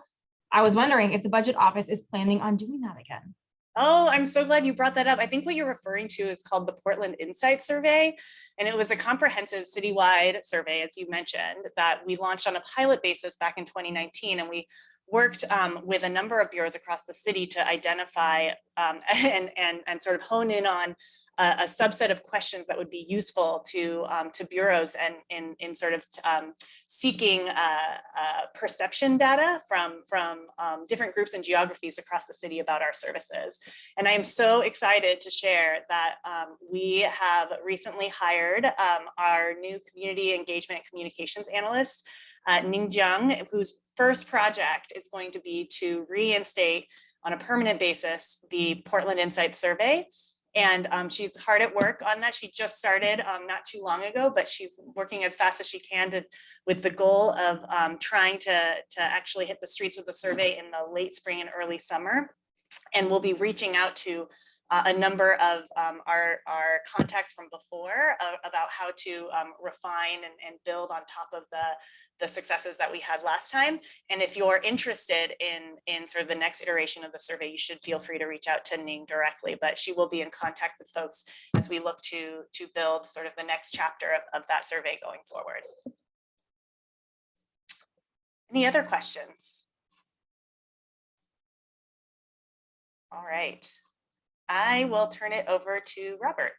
I was wondering if the budget office is planning on doing that again. Oh, I'm so glad you brought that up. I think what you're referring to is called the Portland Insight Survey. And it was a comprehensive citywide survey, as you mentioned, that we launched on a pilot basis back in 2019. And we worked with a number of bureaus across the city to identify and sort of hone in on a subset of questions that would be useful to bureaus and in sort of seeking perception data from different groups and geographies across the city about our services. And I am so excited to share that we have recently hired our new community engagement and communications analyst, Ning Jiang, whose first project is going to be to reinstate on a permanent basis the Portland Insight Survey. And she's hard at work on that. She just started not too long ago, but she's working as fast as she can with the goal of trying to actually hit the streets with the survey in the late spring and early summer. And we'll be reaching out to a number of our contacts from before about how to refine and build on top of the successes that we had last time. And if you're interested in sort of the next iteration of the survey, you should feel free to reach out to Ning directly, but she will be in contact with folks as we look to build sort of the next chapter of that survey going forward. Any other questions? All right. I will turn it over to Robert.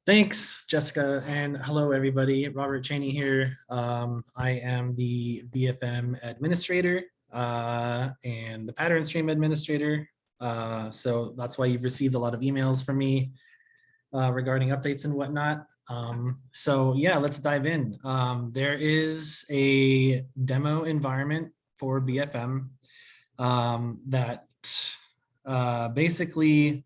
Thanks, Jessica, and hello, everybody. Robert Cheney here. I am the BFM administrator and the pattern stream administrator. So that's why you've received a lot of emails from me regarding updates and whatnot. So yeah, let's dive in. There is a demo environment for BFM that basically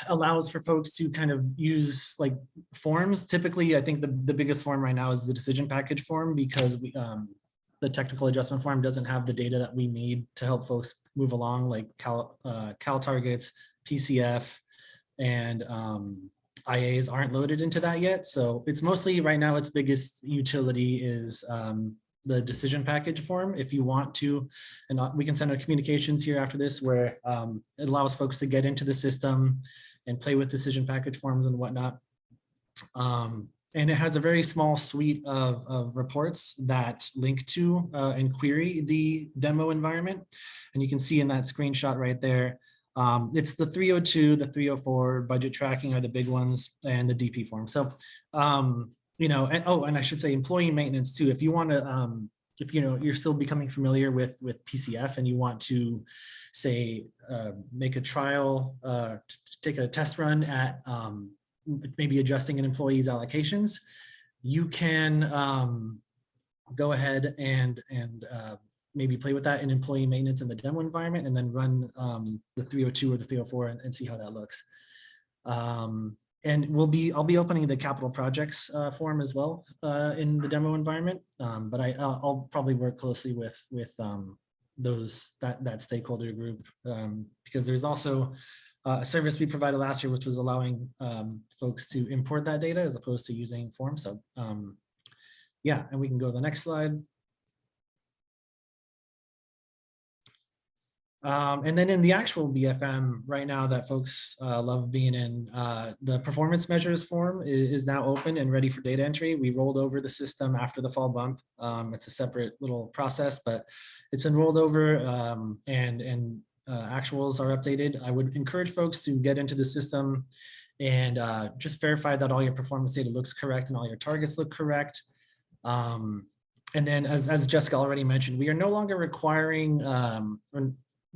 allows for folks to kind of use like forms. Typically, I think the biggest form right now is the decision package form, because the technical adjustment form doesn't have the data that we need to help folks move along, like Cal targets, PCF, and IAs aren't loaded into that yet. So it's mostly right now, its biggest utility is the decision package form. If you want to, and we can send out communications here after this where it allows folks to get into the system and play with decision package forms and whatnot. And it has a very small suite of reports that link to and query the demo environment. And you can see in that screenshot right there, it's the 302, the 304 budget tracking are the big ones, and the DP form. So, you know, and I should say employee maintenance too. If you want to, if you know, you're still becoming familiar with PCF and you want to say, make a trial, take a test run at maybe adjusting an employee's allocations, you can go ahead and maybe play with that in employee maintenance in the demo environment, and then run the 302 or the 304 and see how that looks. And I'll be opening the capital projects form as well in the demo environment, but I'll probably work closely with that stakeholder group, because there's also a service we provided last year, which was allowing folks to import that data as opposed to using forms. So yeah, and we can go to the next slide. And then in the actual BFM right now that folks love being in, the performance measures form is now open and ready for data entry. We rolled over the system after the fall bump. It's a separate little process, but it's been rolled over, and actuals are updated. I would encourage folks to get into the system and just verify that all your performance data looks correct and all your targets look correct. And then as Jessica already mentioned, we are no longer requiring,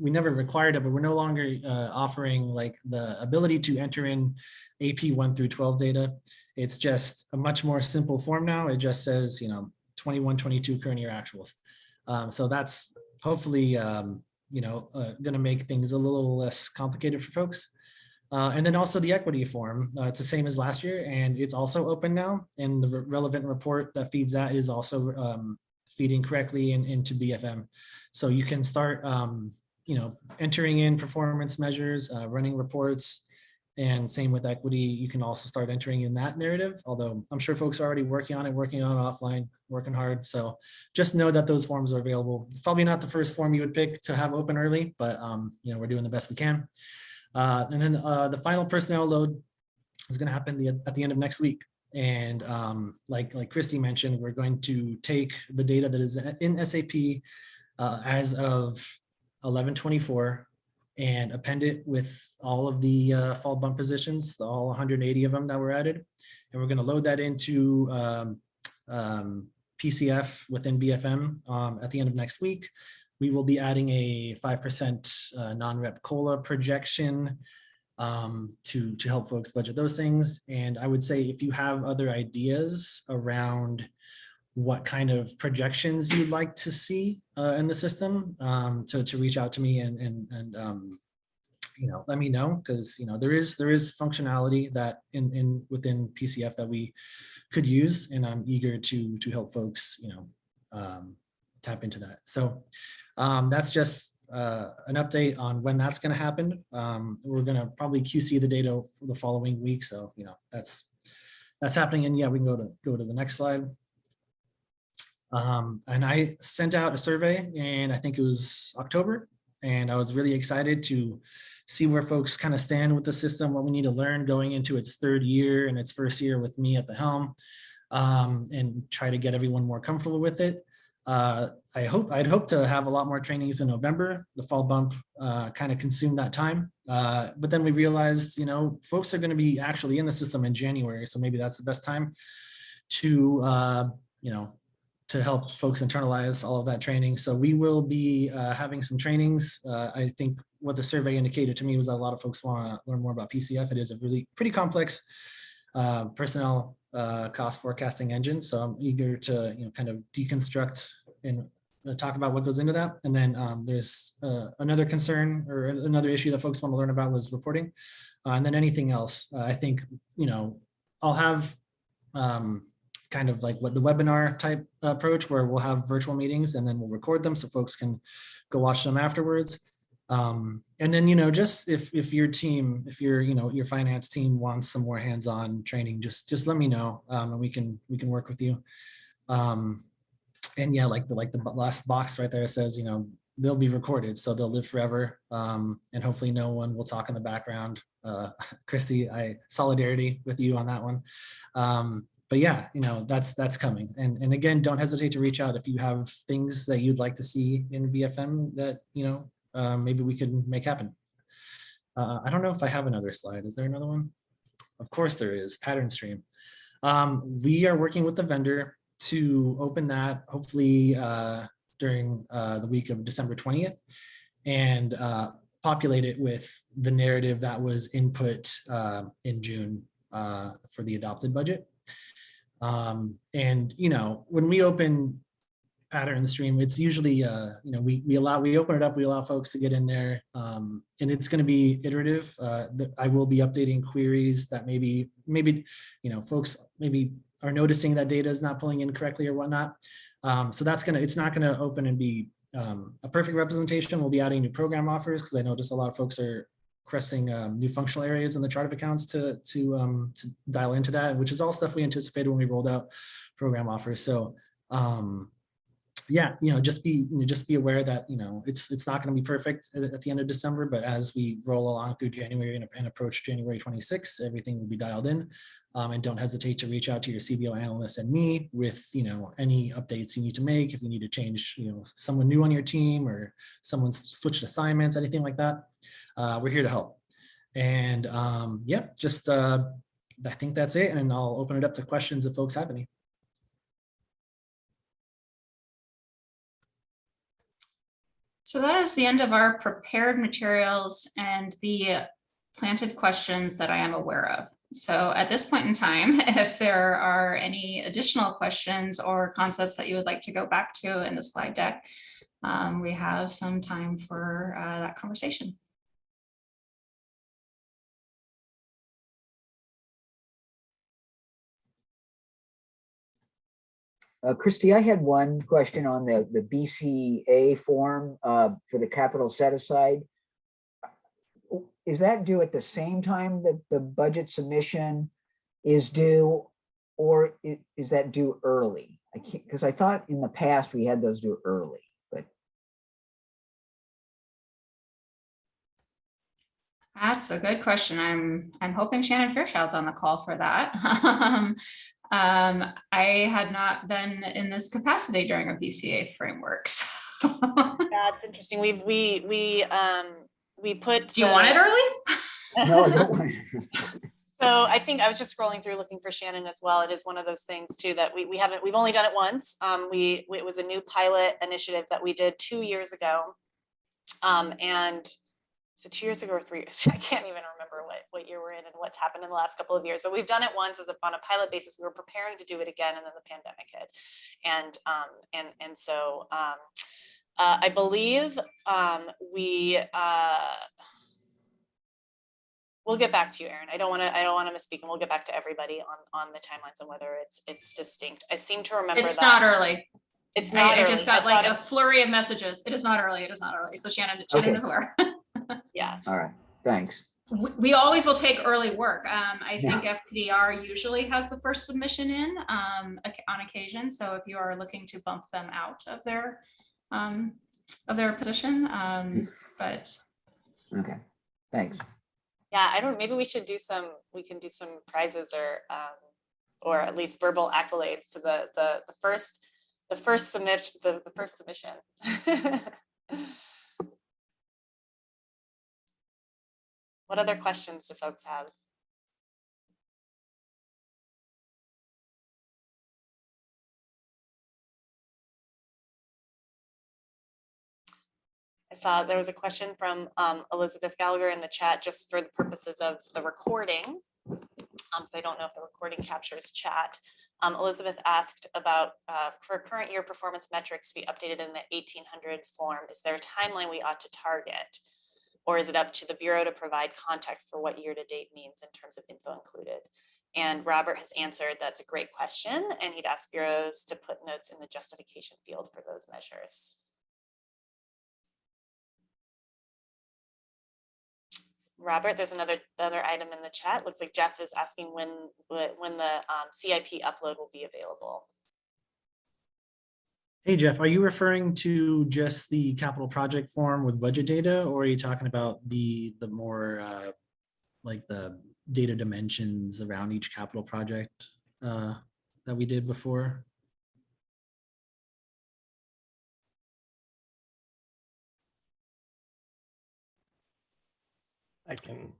we never required it, but we're no longer offering like the ability to enter in AP 1 through 12 data. It's just a much more simple form now. It just says, you know, 21, 22 current year actuals. So that's hopefully, you know, going to make things a little less complicated for folks. And then also the equity form, it's the same as last year, and it's also open now. And the relevant report that feeds that is also feeding correctly into BFM. So you can start, you know, entering in performance measures, running reports, and same with equity. You can also start entering in that narrative, although I'm sure folks are already working on it offline, working hard. So just know that those forms are available. It's probably not the first form you would pick to have open early, but you know, we're doing the best we can. And then the final personnel load is going to happen at the end of next week. And like Christy mentioned, we're going to take the data that is in SAP as of 11/24 and append it with all of the fall bump positions, all 180 of them that were added. And we're going to load that into PCF within BFM at the end of next week. We will be adding a 5% non-rep COLA projection to help folks budget those things. And I would say if you have other ideas around what kind of projections you'd like to see in the system, to reach out to me and you know, let me know, because you know there is functionality that within PCF that we could use, and I'm eager to help folks, you know, tap into that. So that's just an update on when that's going to happen. We're going to probably QC the data for the following week, so you know that's happening. And yeah, we can go to the next slide. And I sent out a survey, and I think it was October, and I was really excited to see where folks kind of stand with the system, what we need to learn going into its third year and its first year with me at the helm, and try to get everyone more comfortable with it. I'd hope to have a lot more trainings in November. The fall bump kind of consumed that time, but then we realized, you know, folks are going to be actually in the system in January, so maybe that's the best time to, you know, to help folks internalize all of that training. So we will be having some trainings. I think what the survey indicated to me was that a lot of folks want to learn more about PCF. It is a really pretty complex personnel cost forecasting engine. So I'm eager to, you know, kind of deconstruct and talk about what goes into that. And then there's another concern or another issue that folks want to learn about was reporting. And then anything else, I think, you know, I'll have kind of like what the webinar type approach where we'll have virtual meetings and then we'll record them so folks can go watch them afterwards. And then, you know, just if your team, if your, you know, your finance team wants some more hands-on training, just let me know, and we can work with you. And yeah, like the last box right there says, you know, they'll be recorded, so they'll live forever. And hopefully no one will talk in the background. Christy, solidarity with you on that one. But yeah, you know, that's coming. And again, don't hesitate to reach out if you have things that you'd like to see in BFM that, you know, maybe we could make happen. I don't know if I have another slide. Is there another one? Of course there is. Pattern stream. We are working with the vendor to open that hopefully during the week of December 20th and populate it with the narrative that was input in June for the adopted budget. And, you know, when we open pattern stream, it's usually, you know, we open it up, we allow folks to get in there, and it's going to be iterative. I will be updating queries that maybe, you know, folks maybe are noticing that data is not pulling in correctly or whatnot. So it's not going to open and be a perfect representation. We'll be adding new program offers because I noticed a lot of folks are requesting new functional areas in the chart of accounts to dial into that, which is all stuff we anticipated when we rolled out program offers. So yeah, you know, just be aware that, you know, it's not going to be perfect at the end of December, but as we roll along through January and approach January 26th, everything will be dialed in. And don't hesitate to reach out to your CBO analyst and me with, you know, any updates you need to make. If you need to change, you know, someone new on your team or someone's switched assignments, anything like that, we're here to help. And yeah, just I think that's it. And I'll open it up to questions if folks have any. So that is the end of our prepared materials and the planted questions that I am aware of. So at this point in time, if there are any additional questions or concepts that you would like to go back to in the slide deck, we have some time for that conversation. Christy, I had one question on the BCA form for the capital set aside. Is that due at the same time that the budget submission is due, or is that due early? I can't, because I thought in the past we had those due early, but. That's a good question. I'm hoping Shannon Fairchild's on the call for that. I had not been in this capacity during a BCA framework. So. Yeah, it's interesting. We put. Do you want it early? No, I don't want it. So I think I was just scrolling through looking for Shannon as well. It is one of those things too that we've only done it once. It was a new pilot initiative that we did 2 years ago. And so 2 years ago or 3 years, I can't even remember what year we're in and what's happened in the last couple of years, but we've done it once on a pilot basis. We were preparing to do it again, and then the pandemic hit. And so I believe we'll get back to you, Aaron. I don't want to misspeak, and we'll get back to everybody on the timelines and whether it's distinct. I seem to remember it's not early. It's not early. I just got like a flurry of messages. It is not early. It is not early. So Shannon is aware. Yeah. All right. Thanks. We always will take early work. I think FPDR usually has the first submission in on occasion. So if you are looking to bump them out of their position, but. Okay. Thanks. Yeah, maybe we can do some prizes or at least verbal accolades to the first submission. What other questions do folks have? I saw there was a question from Elizabeth Gallagher in the chat, just for the purposes of the recording. So I don't know if the recording captures chat. Elizabeth asked about for current year performance metrics to be updated in the 1800 form. Is there a timeline we ought to target? Or is it up to the Bureau to provide context for what year to date means in terms of info included? And Robert has answered that's a great question, and he'd ask bureaus to put notes in the justification field for those measures. Robert, there's another item in the chat. Looks like Jeff is asking when the CIP upload will be available. Hey, Jeff, are you referring to just the capital project form with budget data, or are you talking about the more like the data dimensions around each capital project that we did before? I can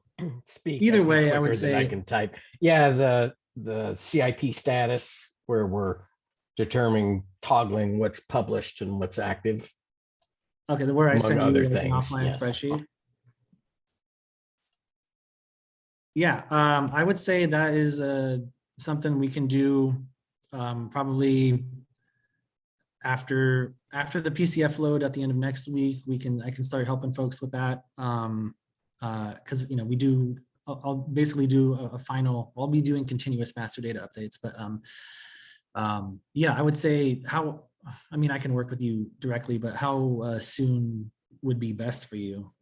speak. Either I think, way, I would quicker than I say- can type. Yeah, the CIP status where we're determining toggling what's published and what's active. Okay, where I Among send you other like an things, offline yes. spreadsheet. Yeah, I would say that is something we can do probably after the PCF load at the end of next week. I can start helping folks with that. Because we do. I'll basically do a final. I'll be doing continuous master data updates, but yeah, I would say I can work with you directly, but how soon would be best for you?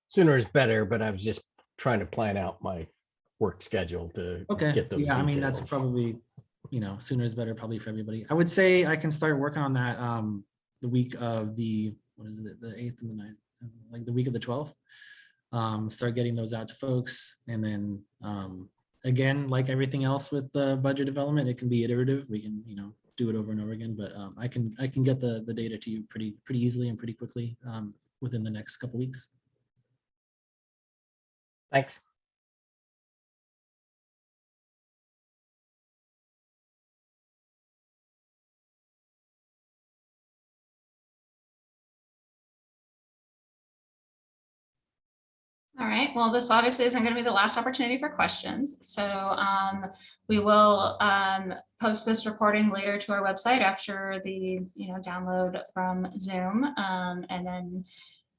Sooner is better, but I was just trying to plan out my work schedule to Okay. get those Yeah, details. that's probably, sooner is better probably for everybody. I would say I can start working on that the week of the 8th and the 9th, like the week of the 12th. Start getting those out to folks. And then again, like everything else with the budget development, it can be iterative. We can, do it over and over again, but I can get the data to you pretty easily and pretty quickly within the next couple weeks. Thanks. All right, well, this obviously isn't going to be the last opportunity for questions. So we will post this recording later to our website after the download from Zoom, and then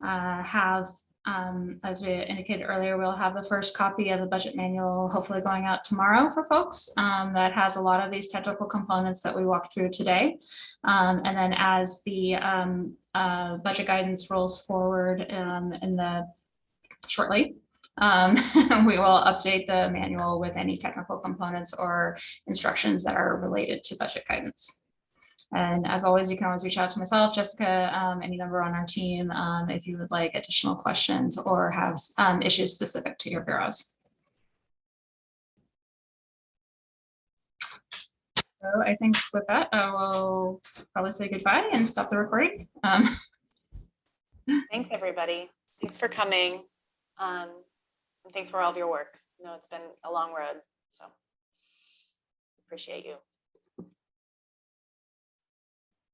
have, as we indicated earlier, we'll have the first copy of the budget manual hopefully going out tomorrow for folks that has a lot of these technical components that we walked through today. And then as the budget guidance rolls forward shortly, we will update the manual with any technical components or instructions that are related to budget guidance. And as always, you can always reach out to myself, Jessica, any member on our team, if you would like additional questions or have issues specific to your bureaus. So I think with that, I will probably say goodbye and stop the recording. Thanks, everybody. Thanks for coming. And thanks for all of your work. It's been a long road, so appreciate you.